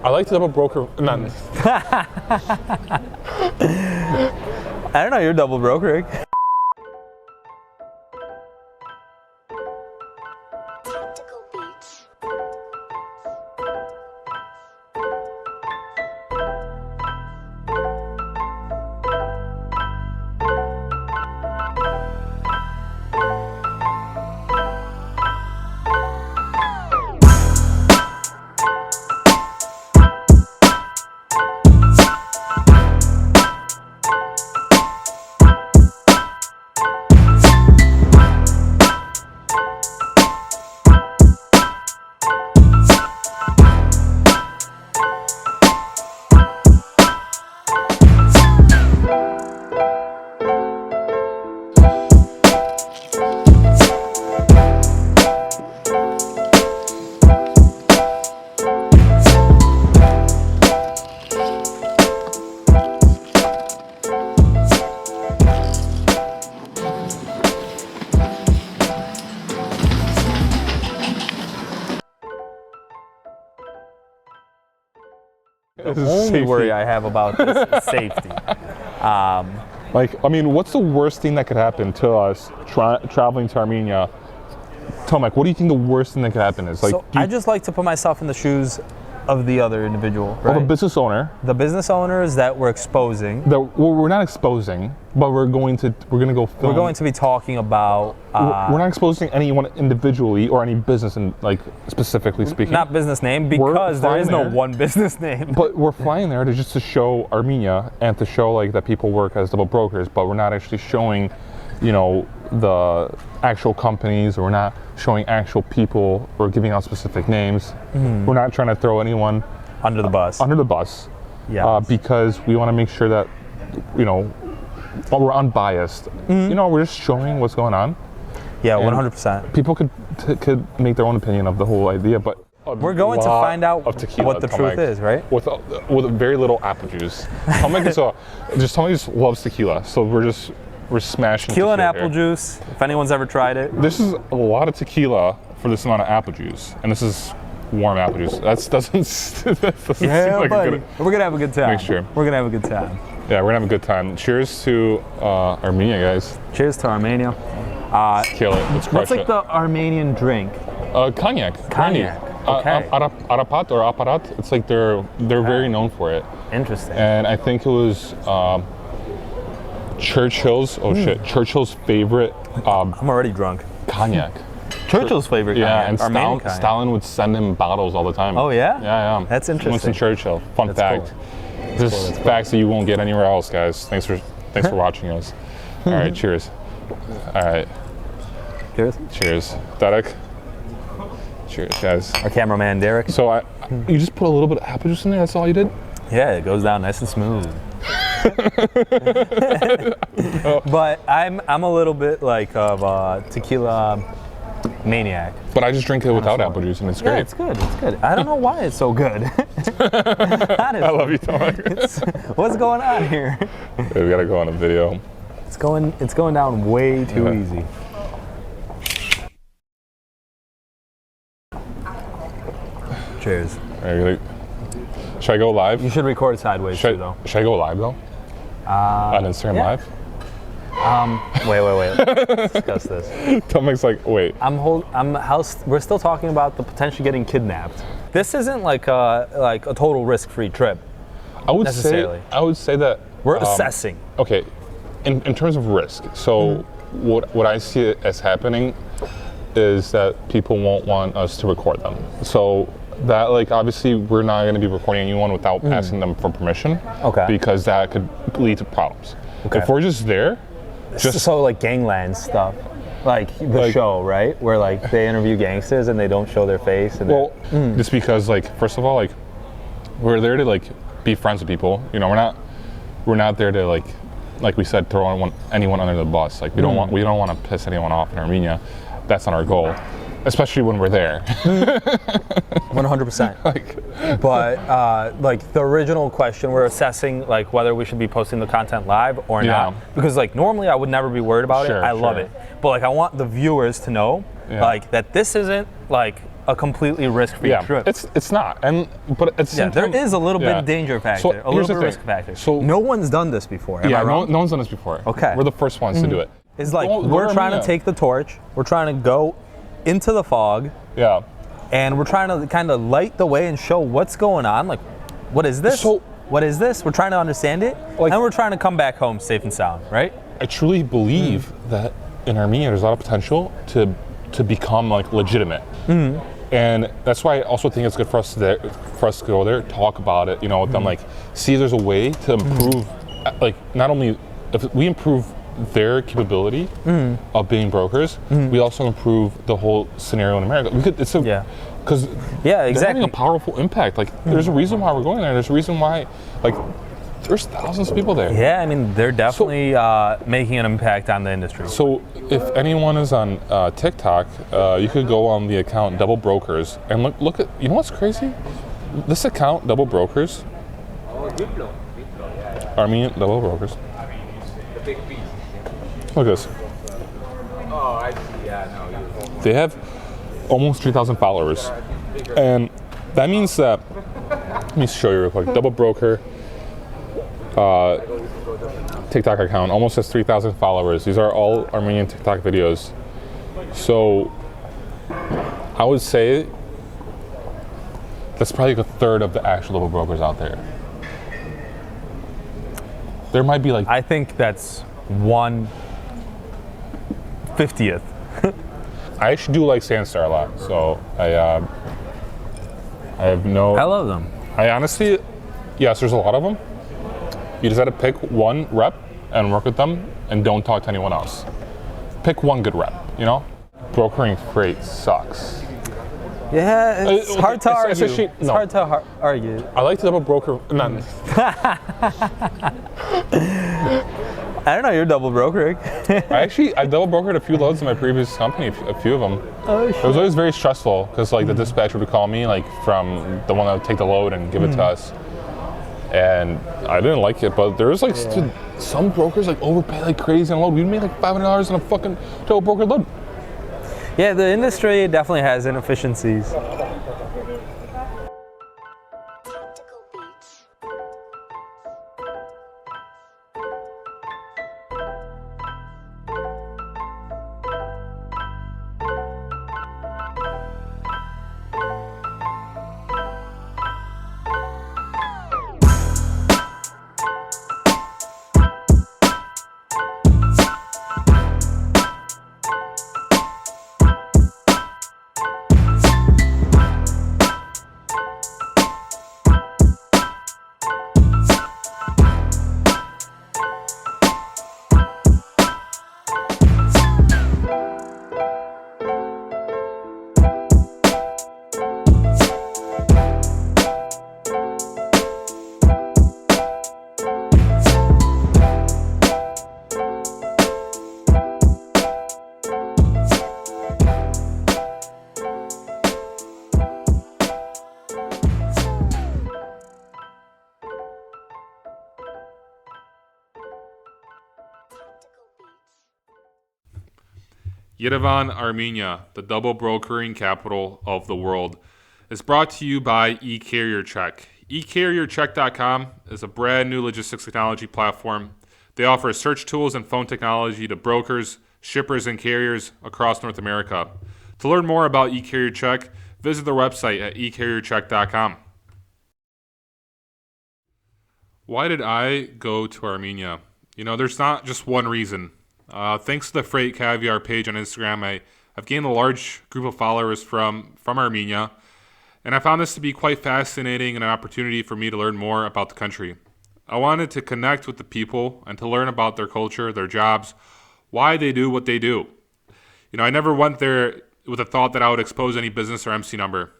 I like to double broker. Not. I don't know. You're double brokering. The only worry I have about this is safety. Like, I mean, what's the worst thing that could happen to us traveling to Armenia? Tell me, like, what do you think the worst thing that could happen is? Like, So I just like to put myself in the shoes of the other individual, right? Of a business owner. The business owners that we're exposing. Well, we're not exposing, but we're going to go film. We're going to be talking about. We're not exposing anyone individually or any business, like specifically speaking. Not business name, because there is no one business name. But we're flying there just to show Armenia and to show like that people work as double brokers, but we're not actually showing, you know, the actual companies, or we're not showing actual people or giving out specific names. We're not trying to throw anyone under the bus. Yeah. Because we want to make sure that, you know, we're unbiased. You know, we're just showing what's going on. Yeah, 100%. People could make their own opinion of the whole idea, but we're going to find out what the truth is, right? With very little apple juice. Tomek just loves tequila, so we're smashing tequila and apple juice. If anyone's ever tried it, this is a lot of tequila for this amount of apple juice, and this is warm apple juice. That doesn't seem like buddy. We're gonna have a good time. Make sure. We're gonna have a good time. Yeah, we're gonna have a good time. Cheers to Armenia, guys. Cheers to Armenia. Kill it. Let's crush What's like the Armenian drink? Cognac. Cognac. Okay. Arapat or aparat. It's like they're very known for it. Interesting. And I think it was Churchill's. Oh shit! Churchill's favorite. I'm already drunk. Cognac. Churchill's favorite. Yeah, cognac. and Stalin would send him bottles all the time. Oh yeah. Yeah. That's interesting. Winston Churchill. Fun fact. Cool. This is facts that you won't get anywhere else, guys. Thanks for watching us. All right, cheers. All right. Cheers. Cheers. Derek. Cheers, guys. Our cameraman, Derek. So you just put a little bit of apple juice in there, that's all you did? Yeah, it goes down nice and smooth. But I'm a little bit like of a tequila maniac. But I just drink it without apple juice and it's great. Yeah, it's good. It's good. I don't know why it's so good. I love you, Tomek. What's going on here? Okay, we gotta go on a video. It's going down way too easy. Cheers. Should I go live? You should record sideways too, though. Should I go live though? On Instagram Live? Wait. Let's discuss this. Tomek's like, wait. We're still talking about the potentially getting kidnapped. This isn't like a total risk-free trip. I would say that we're assessing. Okay, in terms of risk. So what I see as happening is that people won't want us to record them. So that, like, obviously we're not going to be recording anyone without asking them for permission. Okay. Because that could lead to problems. Okay. If we're just there, so like gangland stuff, like the show, right? Where like they interview gangsters and they don't show their face. And just because, like, first of all, like, we're there to like be friends with people. You know, we're not there to like we said, throw anyone under the bus. Like we don't want to piss anyone off in Armenia. That's not our goal, especially when we're there. 100%. But like the original question, we're assessing like whether we should be posting the content live or not. Because like normally I would never be worried about it. I love it. But like I want the viewers to know like that this isn't like a completely risk-free trip. It's not, but at the same there time, is a little bit of danger factor, a little bit of risk factor. So no one's done this before. Am I wrong? No one's done this before. Okay, we're the first ones to do it. It's like we're trying to take the torch. We're trying to go into the fog. Yeah. And we're trying to kind of light the way and show what's going on. Like, what is this? What is this? We're trying to understand it, and we're trying to come back home safe and sound, right? I truly believe that in Armenia, there's a lot of potential to become like legitimate, and that's why I also think it's good for us to go there, talk about it, with them, like see if there's a way to improve, like not only if we improve their capability of being brokers, we also improve the whole scenario in America. Because they're having a powerful impact. Like, there's a reason why we're going there. There's a reason why, like, there's thousands of people there. Yeah, I mean, they're definitely making an impact on the industry. So, if anyone is on TikTok, you could go on the account Double Brokers and look at. You know what's crazy? This account Double Brokers, Armenian Double Brokers. Look at this. Oh, I see. Yeah, no. They have almost 3,000 followers, and that means that. Let me show you real quick. Double Broker TikTok account almost has 3,000 followers. These are all Armenian TikTok videos. So I would say that's probably like a third of the actual Double Brokers out there. There might be like. I think that's 1/50th. I actually do like Sandstar a lot, so I have no. I love them. I honestly, yes, there's a lot of them. You just got to pick one rep and work with them, and don't talk to anyone else. Pick one good rep. Brokering freight sucks. Yeah, it's hard to argue. It's hard to argue. I like to double broker. I don't know, you're double brokering. I double brokered a few loads in my previous company, a few of them. Oh, shit. It was always very stressful because the dispatcher would call me from the one that would take the load and give it to us. And I didn't like it, but there was some brokers overpay like crazy on a load. We made like $500 on a fucking double broker load. Yeah, the industry definitely has inefficiencies. Yerevan, Armenia, the double brokering capital of the world, is brought to you by eCarrierCheck. eCarrierCheck.com is a brand new logistics technology platform. They offer search tools and phone technology to brokers, shippers, and carriers across North America. To learn more about eCarrierCheck, visit their website at eCarrierCheck.com. Why did I go to Armenia? There's not just one reason. Thanks to the Freight Caviar page on Instagram, I've gained a large group of followers from Armenia, and I found this to be quite fascinating and an opportunity for me to learn more about the country. I wanted to connect with the people and to learn about their culture, their jobs, why they do what they do. I never went there with a thought that I would expose any business or MC number.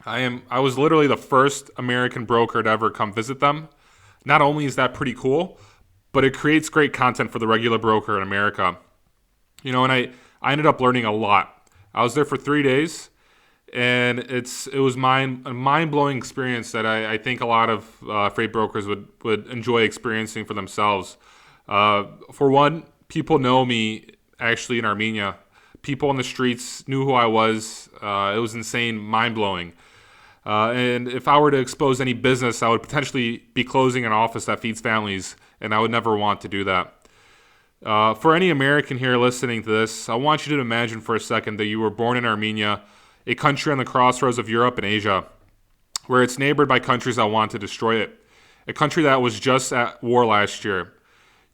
I was literally the first American broker to ever come visit them. Not only is that pretty cool, but it creates great content for the regular broker in America. And I ended up learning a lot. I was there for 3 days, and it was a mind-blowing experience that I think a lot of freight brokers would enjoy experiencing for themselves. For one, people know me actually in Armenia People on the streets knew who I was. It was insane, mind-blowing. And if I were to expose any business, I would potentially be closing an office that feeds families, and I would never want to do that. For any American here listening to this, I want you to imagine for a second that you were born in Armenia, a country on the crossroads of Europe and Asia, where it's neighbored by countries that want to destroy it. A country that was just at war last year.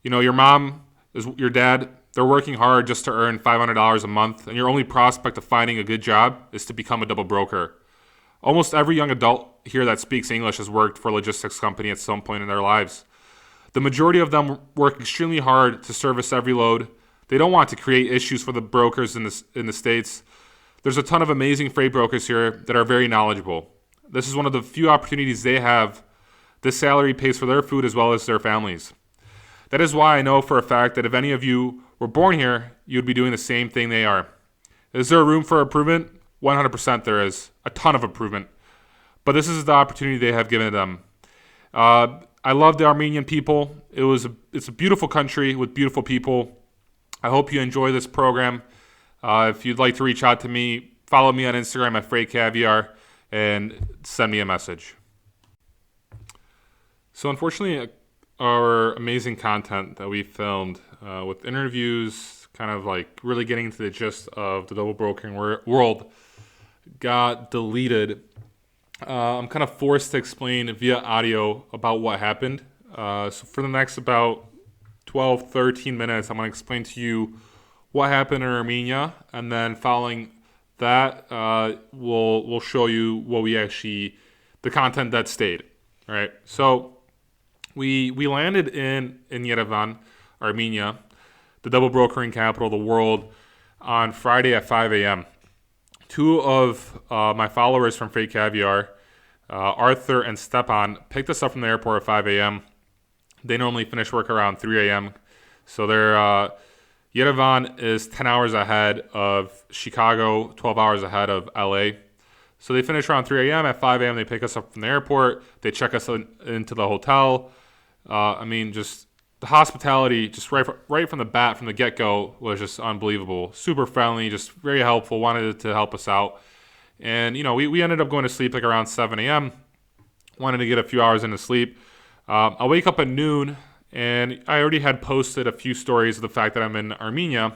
You know, your mom, your dad, they're working hard just to earn $500 a month, and your only prospect of finding a good job is to become a double broker. Almost every young adult here that speaks English has worked for a logistics company at some point in their lives. The majority of them work extremely hard to service every load. They don't want to create issues for the brokers in the States. There's a ton of amazing freight brokers here that are very knowledgeable. This is one of the few opportunities they have. This salary pays for their food as well as their families. That is why I know for a fact that if any of you were born here, you would be doing the same thing they are. Is there room for improvement? 100% there is. A ton of improvement. But this is the opportunity they have given them. I love the Armenian people. It's a beautiful country with beautiful people. I hope you enjoy this program. If you'd like to reach out to me, follow me on Instagram at Freight Caviar and send me a message. So unfortunately, our amazing content that we filmed with interviews, kind of like really getting into the gist of the double brokering world, got deleted. I'm kind of forced to explain via audio about what happened. So for the next about 12, 13 minutes, I'm going to explain to you what happened in Armenia, and then following that, we'll show you the content that stayed. All right. So we landed in Yerevan, Armenia, the double brokering capital of the world, on Friday at 5 a.m. Two of my followers from Freight Caviar, Arthur and Stepan, picked us up from the airport at 5 a.m. They normally finish work around 3 a.m. So Yerevan is 10 hours ahead of Chicago, 12 hours ahead of LA. So they finish around 3 a.m. At 5 a.m. they pick us up from the airport. They check us into the hotel. Just the hospitality, just right from the bat, from the get-go, was just unbelievable. Super friendly, just very helpful, wanted to help us out. And, we ended up going to sleep like around 7 a.m., wanted to get a few hours into sleep. I wake up at noon, and I already had posted a few stories of the fact that I'm in Armenia.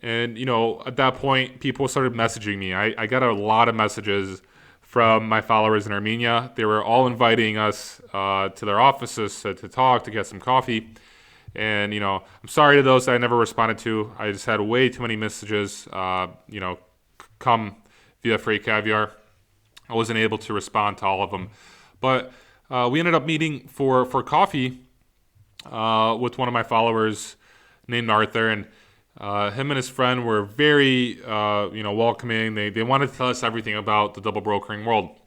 And, at that point, people started messaging me. I got a lot of messages from my followers in Armenia. They were all inviting us to their offices to talk, to get some coffee. And, I'm sorry to those that I never responded to. I just had way too many messages, come via Freight Caviar. I wasn't able to respond to all of them. But we ended up meeting for coffee with one of my followers named Arthur. And him and his friend were very, welcoming. They wanted to tell us everything about the double brokering world.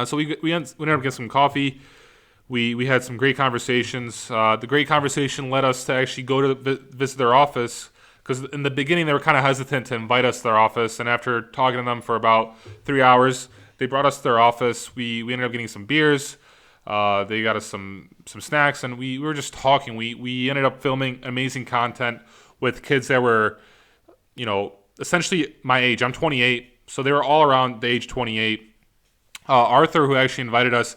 So we ended up getting some coffee. We had some great conversations. The great conversation led us to actually go to visit their office, because in the beginning they were kind of hesitant to invite us to their office. And after talking to them for about 3 hours, they brought us to their office. We ended up getting some beers. They got us some snacks, and we were just talking. We ended up filming amazing content with kids that were, essentially my age. I'm 28, so they were all around the age 28. Arthur, who actually invited us,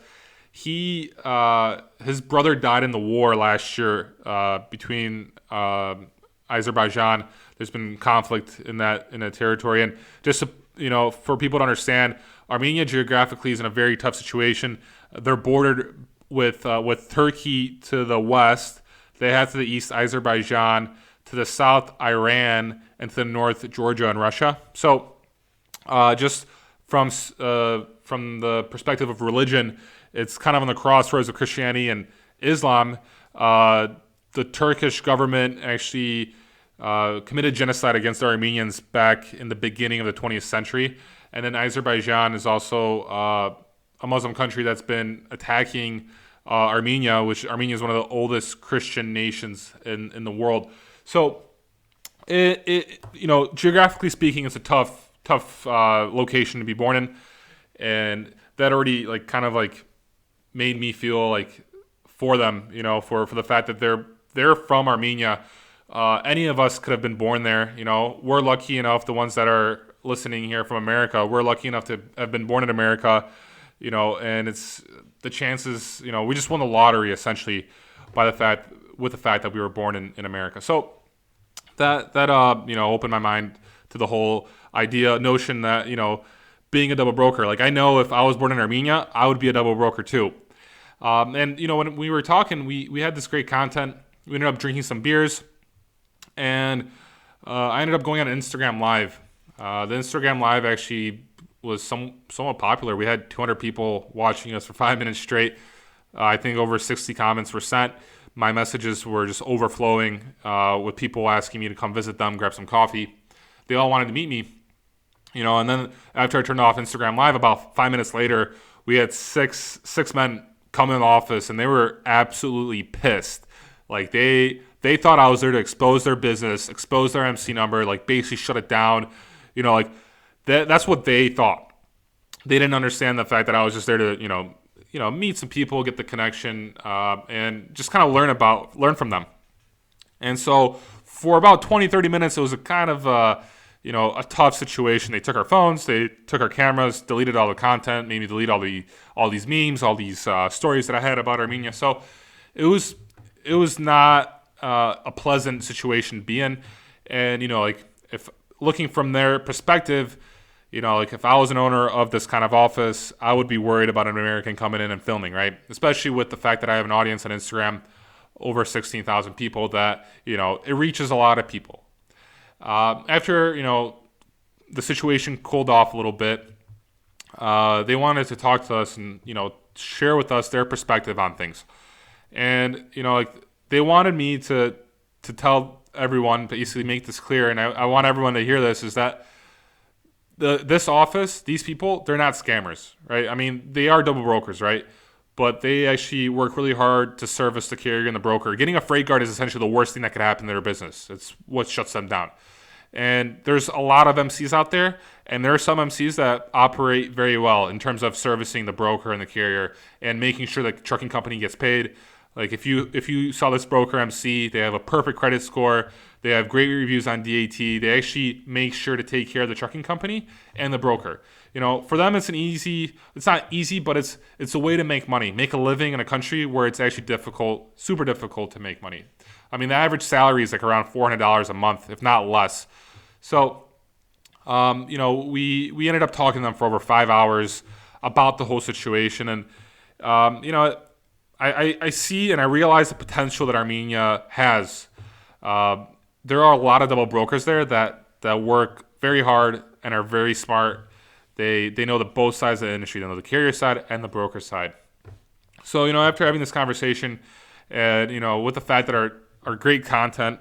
his brother died in the war last year between Azerbaijan. There's been conflict in that territory, and just for people to understand, Armenia geographically is in a very tough situation. They're bordered with Turkey to the west. They have to the east Azerbaijan, to the south Iran, and to the north Georgia and Russia. So just from the perspective of religion, it's kind of on the crossroads of Christianity and Islam. The Turkish government actually committed genocide against the Armenians back in the beginning of the 20th century. And then Azerbaijan is also a Muslim country that's been attacking Armenia, which Armenia is one of the oldest Christian nations in the world. So, geographically speaking, it's a tough location to be born in, and that already made me feel for them, for the fact that they're from Armenia, Any of us could have been born there. You know, we're lucky enough, the ones that are listening here from America, we're lucky enough to have been born in America, you know, and it's the chances, you know, we just won the lottery essentially with the fact that we were born in America. So that you know, opened my mind to the whole notion that, you know, being a double broker, like I know if I was born in Armenia, I would be a double broker too. And, you know, when we were talking, we had this great content. We ended up drinking some beers, and I ended up going on Instagram Live. The Instagram Live actually was somewhat popular. We had 200 people watching us for 5 minutes straight. I think over 60 comments were sent. My messages were just overflowing with people asking me to come visit them, grab some coffee. They all wanted to meet me, you know. And then after I turned off Instagram Live, about 5 minutes later, we had six men come in the office, and they were absolutely pissed. Like they thought I was there to expose their business, expose their MC number, like basically shut it down. You know, like that's what they thought. They didn't understand the fact that I was just there to, you know, meet some people, get the connection, and just kind of learn from them. And so for about 20, 30 minutes, it was a kind of, you know, a tough situation. They took our phones, they took our cameras, deleted all the content, made me delete all these memes, all these stories that I had about Armenia. So it was not a pleasant situation to be in. And, you know, like if looking from their perspective, you know, like if I was an owner of this kind of office, I would be worried about an American coming in and filming, right? Especially with the fact that I have an audience on Instagram, over 16,000 people, that, you know, it reaches a lot of people. After, you know, the situation cooled off a little bit, they wanted to talk to us and, you know, share with us their perspective on things. And, you know, like they wanted me to tell everyone, basically make this clear, and I want everyone to hear this, is that this office, these people, they're not scammers, right? I mean, they are double brokers, right? But they actually work really hard to service the carrier and the broker. Getting a freight guard is essentially the worst thing that could happen to their business. It's what shuts them down. And there's a lot of MCs out there, and there are some MCs that operate very well in terms of servicing the broker and the carrier and making sure the trucking company gets paid. Like if you saw this broker MC, they have a perfect credit score. They have great reviews on DAT. They actually make sure to take care of the trucking company and the broker. You know, for them, it's not easy, but it's a way to make money, make a living in a country where it's actually super difficult to make money. I mean, the average salary is like around $400 a month, if not less. So, you know, we ended up talking to them for over 5 hours about the whole situation. And, you know, I see and I realize the potential that Armenia has. There are a lot of double brokers there that work very hard and are very smart. They know both sides of the industry. They know the carrier side and the broker side. So, you know, after having this conversation, and, you know, with the fact that our great content,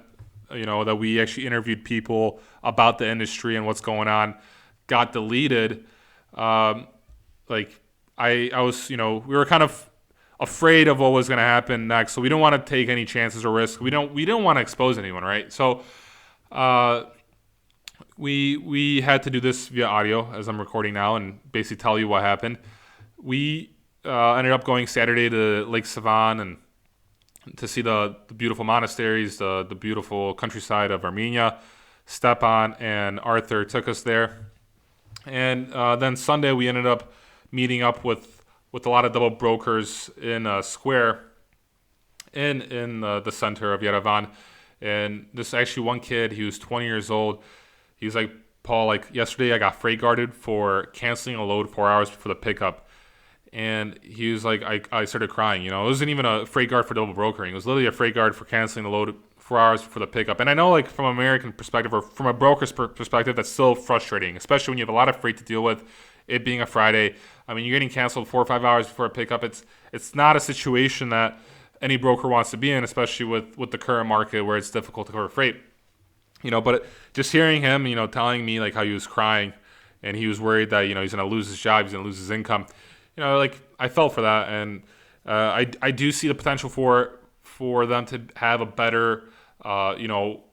you know, that we actually interviewed people about the industry and what's going on, got deleted, like I was, you know, we were kind of afraid of what was going to happen next, so we don't want to take any chances or risks. We don't want to expose anyone, right? So we had to do this via audio, as I'm recording now, and basically tell you what happened. We ended up going Saturday to Lake Savan and to see the beautiful monasteries, the beautiful countryside of Armenia. Stepan and Arthur took us there, and then Sunday we ended up meeting up with a lot of double brokers in a square in the center of Yerevan. And this actually one kid, he was 20 years old. He was like, Paul, like yesterday I got freight guarded for canceling a load 4 hours before the pickup. And he was like, I started crying. You know, it wasn't even a freight guard for double brokering. It was literally a freight guard for canceling the load 4 hours before the pickup. And I know, like, from an American perspective or from a broker's perspective, that's still frustrating, especially when you have a lot of freight to deal with, it being a Friday. I mean, you're getting canceled 4 or 5 hours before a pickup. It's not a situation that any broker wants to be in, especially with the current market where it's difficult to cover freight. You know, but just hearing him, you know, telling me like how he was crying and he was worried that, you know, he's going to lose his job, he's going to lose his income. You know, like I felt for that, and I do see the potential for them to have a better, you know,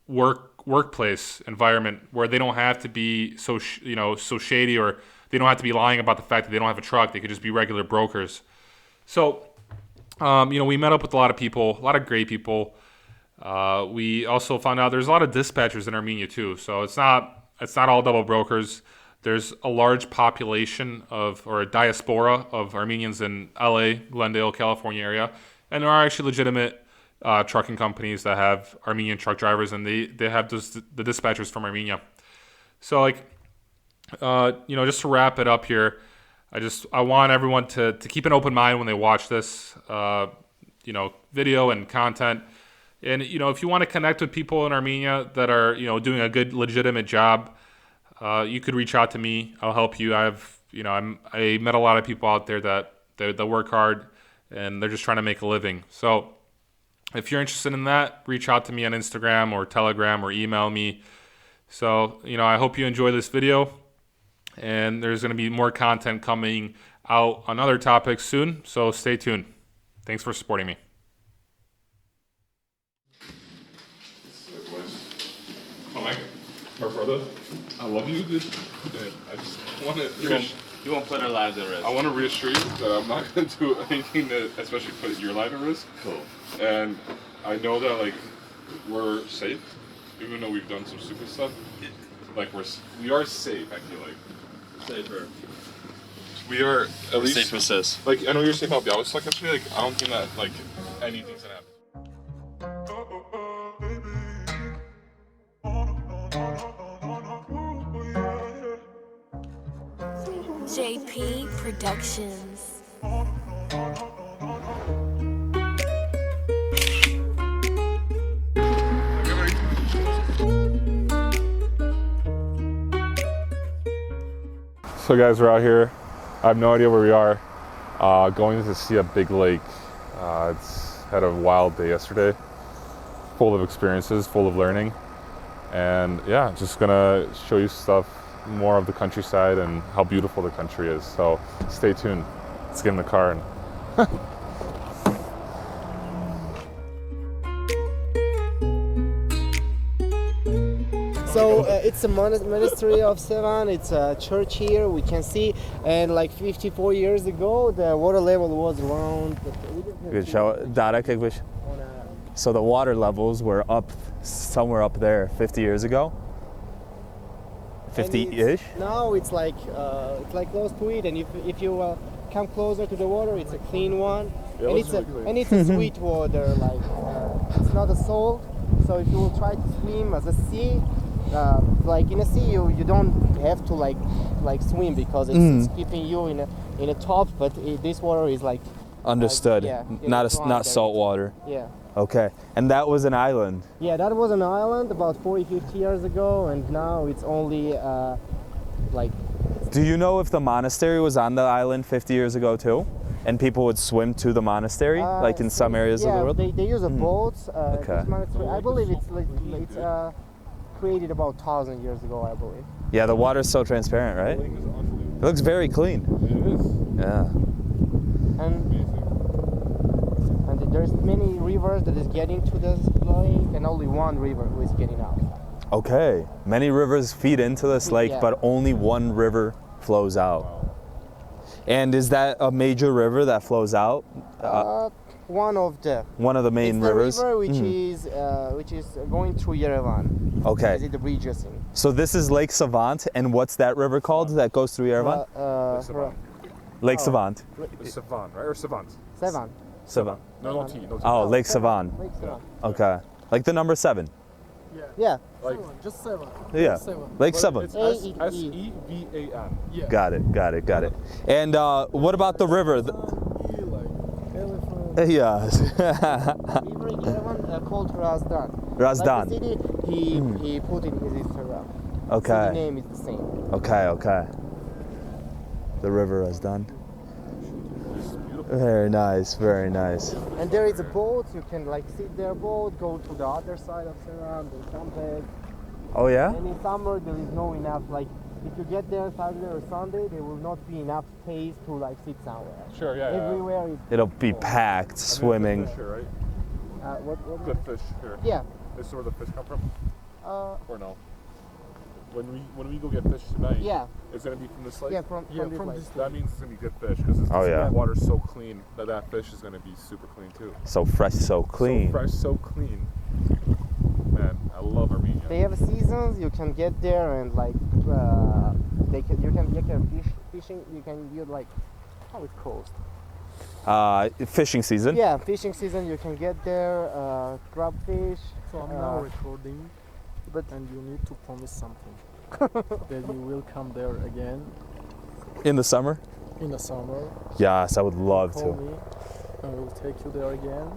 workplace environment where they don't have to be so shady, or they don't have to be lying about the fact that they don't have a truck. They could just be regular brokers. So, you know, we met up with a lot of people, a lot of great people. We also found out there's a lot of dispatchers in Armenia too, so it's not all double brokers. There's a large population or a diaspora of Armenians in LA, Glendale, California area, and there are actually legitimate trucking companies that have Armenian truck drivers, and they have the dispatchers from Armenia. So just to wrap it up here, I want everyone to keep an open mind when they watch this video and content. And if you want to connect with people in Armenia that are doing a good legitimate job, you could reach out to me. I'll help you. I met a lot of people out there that work hard and they're just trying to make a living. So if you're interested in that, reach out to me on Instagram or Telegram or email me. So I hope you enjoy this video, and there's going to be more content coming out on other topics soon. So stay tuned. Thanks for supporting me. Oh my brother, I love you, dude. And I just want to. You won't put our lives at risk. I want to reassure you that I'm not going to do anything that especially put your life at risk. Cool. And I know that we're safe, even though we've done some stupid stuff. We are safe. I feel like Safer. we are at least Safe assist. I know you're safe out Białystok. Actually, I don't think that anything's gonna happen. JP Productions. So guys, we're out here. I have no idea where we are. Going to see a big lake. It's had a wild day yesterday, full of experiences, full of learning, and yeah, just gonna show you more of the countryside and how beautiful the country is. So stay tuned. Let's get in the car and So it's a monastery of Sevan. It's a church here, we can see. And 54 years ago, the water level was around. You could show Darek jakbyś. So the water levels were up somewhere up there 50 years ago. 50-ish. Now it's close to it, and if you come closer to the water, it's a clean one, and it's a sweet water. It's not a salt. So if you will try to swim as a sea. In a sea, you don't have to swim because it's keeping you in a top. But this water is understood. Not salt water. Yeah. Okay, and that was an island. Yeah, that was an island about 40-50 years ago, and now it's only Do you know if the monastery was on the island 50 years ago too? And people would swim to the monastery, in some areas of the world? They use a boat. Okay. This monastery, I believe it's created about 1,000 years ago, I believe. Yeah, the water's so transparent, right? It looks very clean. it is. Yeah. And there's many rivers that is getting to this lake, and only one river who is getting out. Okay. Many rivers feed into this lake, Yeah. but only one river flows out. And is that a major river that flows out? One of the main it's rivers? The river which is going through Yerevan. Okay. Is it the Regency? So this is Lake Savant, and what's that river called that goes through Yerevan? Lake Savant. It's Savant, right? Or Savant? Sevan. Savant. No T. Oh, Lake Savant. Lake Sevan. Okay. Like the number 7. Yeah. Just 7. Yeah. Seven. Lake Savant. It's A-E-E. S-E-V-A-N. Yeah. Got it. And what about the river? Elephant. Yeah. River in Yerevan called Razdan. Razdan. Like the city, he put in his Instagram. Okay. City name is the same. Okay. The river is done. Very nice. And there is a boat. You can sit there, boat, go to the other side of Sevan, then come back. Oh yeah? And in summer there is no enough. If you get there Saturday or Sunday, there will not be enough space to sit somewhere. Sure, yeah. Everywhere is. It'll be packed, swimming. Fish here, right? What? The fish here. Yeah. This is where the fish come from? Or no? When we go get fish tonight, Yeah. it's gonna be from this lake. Yeah, from this lake. That means it's gonna be good fish because yeah. the water's so clean that fish is gonna be super clean too. So fresh, so clean. So fresh, so clean. love Armenia. They have seasons. You can get there and like you can fishing. You can use like how it calls. Fishing season. Yeah, fishing season. You can get there, grab fish. So I'm now recording, and you need to promise something that you will come there again In the summer. in the summer. Yes, I would love Call to. me, and we'll take you there again.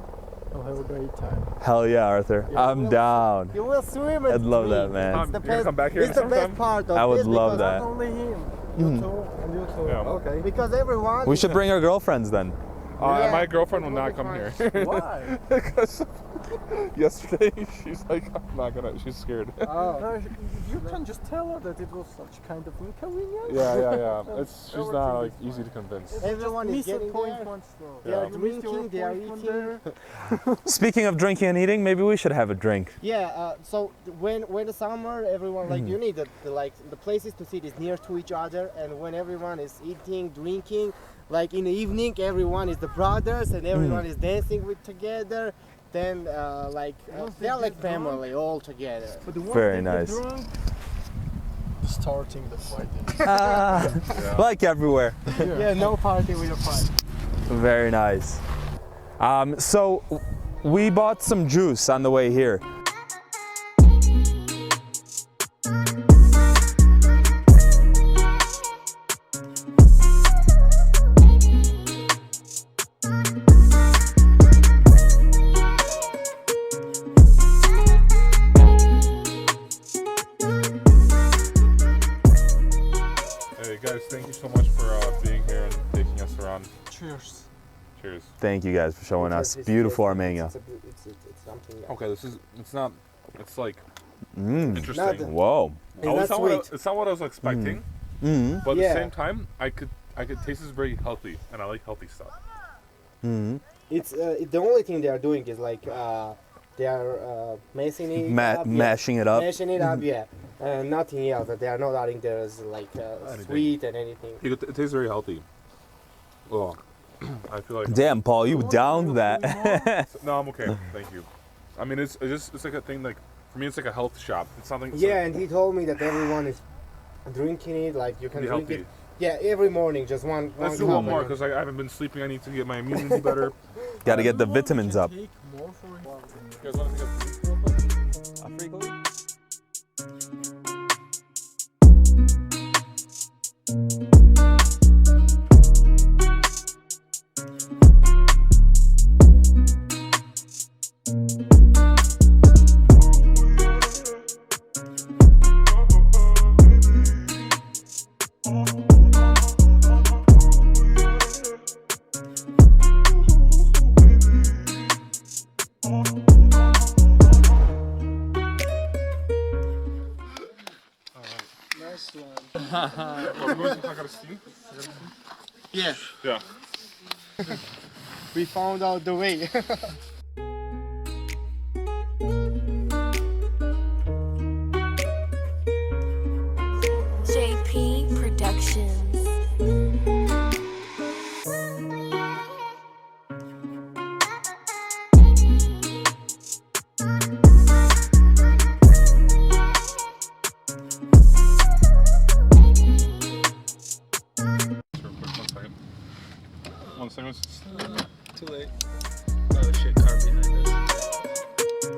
We'll have a great time. Hell yeah, Arthur. Yeah. I'm down. You will swim. And I'd love drink. that, man. It's the You're gonna best. come back here It's the sometime? best part of I would this love because that. Not only him, you too, and you too. Yeah. Okay. Because everyone. We should bring our girlfriends then. Yeah. My girlfriend will not come here. Why? Because yesterday she's like, I'm not gonna. She's scared. No, you can just tell her that it was such kind of inconvenience. Yeah. She's not like easy to convince. Everyone is getting there. They Yeah. are drinking. They are eating. Speaking of drinking and eating, maybe we should have a drink. Yeah. So when the summer, everyone like you need the places to sit is near to each other, and when everyone is eating, drinking, like in the evening, everyone is the brothers and everyone is dancing with together. Then they're like family all together. But the ones Very that get nice. drunk, starting the fighting. Like everywhere. Yeah, no party with a fight. Very nice. So we bought some juice on the way here. Hey guys, thank you so much for being here and taking us around. Cheers. Cheers. Thank you guys for showing us beautiful Armenia. It's something. Okay, it's not. It's like Mm. interesting. Whoa. It's not sweet. It's not what I was expecting, Mm. but at Yeah. the same time, I could taste it's very healthy, and I like healthy stuff. Mm. It's the only thing they are doing is like they are mashing it up. Mashing it up. Mashing it up, yeah. Nothing else. They are not adding there is like sweet and anything. It tastes very healthy. Oh, I feel like Damn, Paul, you downed that. no, I'm okay. Thank you. I mean, it's like a thing like for me, it's like a health shop. It's something. Yeah, and he told me that everyone is drinking it. Like you can Be drink healthy. it. Yeah, every morning, just one. Let's do cup one more and- because I haven't been sleeping. I need to get my immunity better. Got to get the vitamins up. Take more for it. You guys want to take a break real quick? Nice one. I gotta steam. Yeah, Yeah. we found out the way. JP Productions. Real quick, 1 second. 1 second. Too late. Oh shit, car behind us.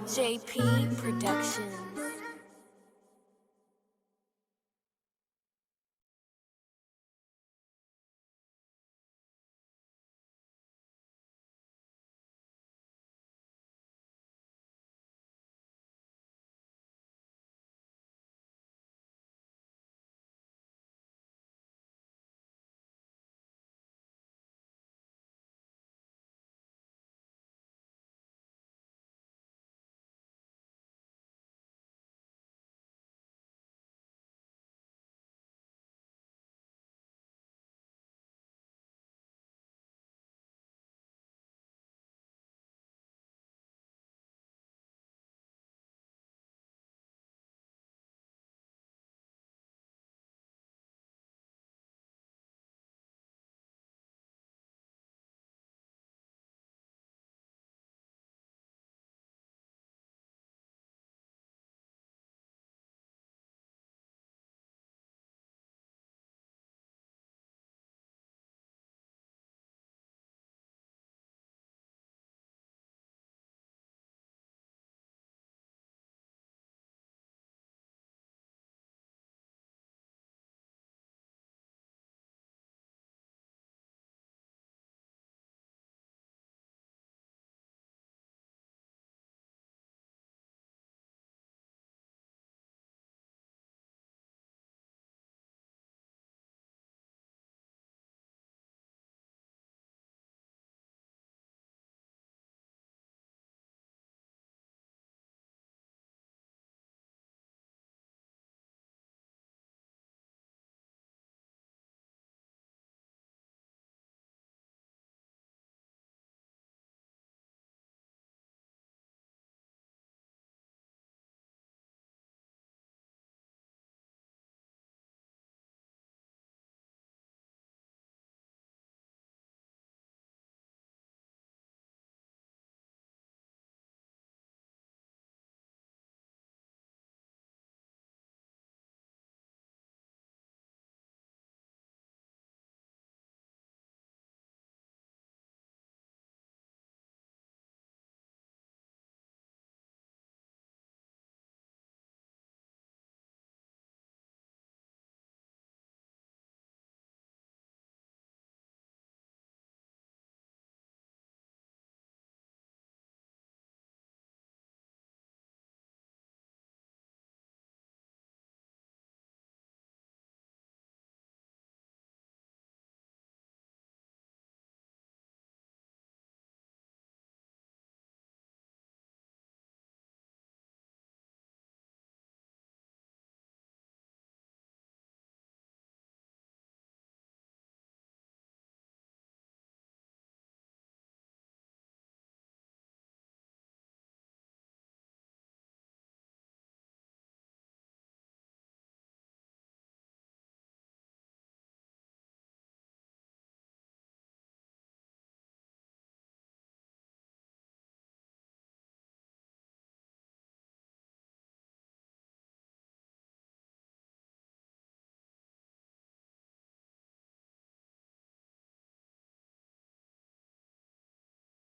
JP Productions.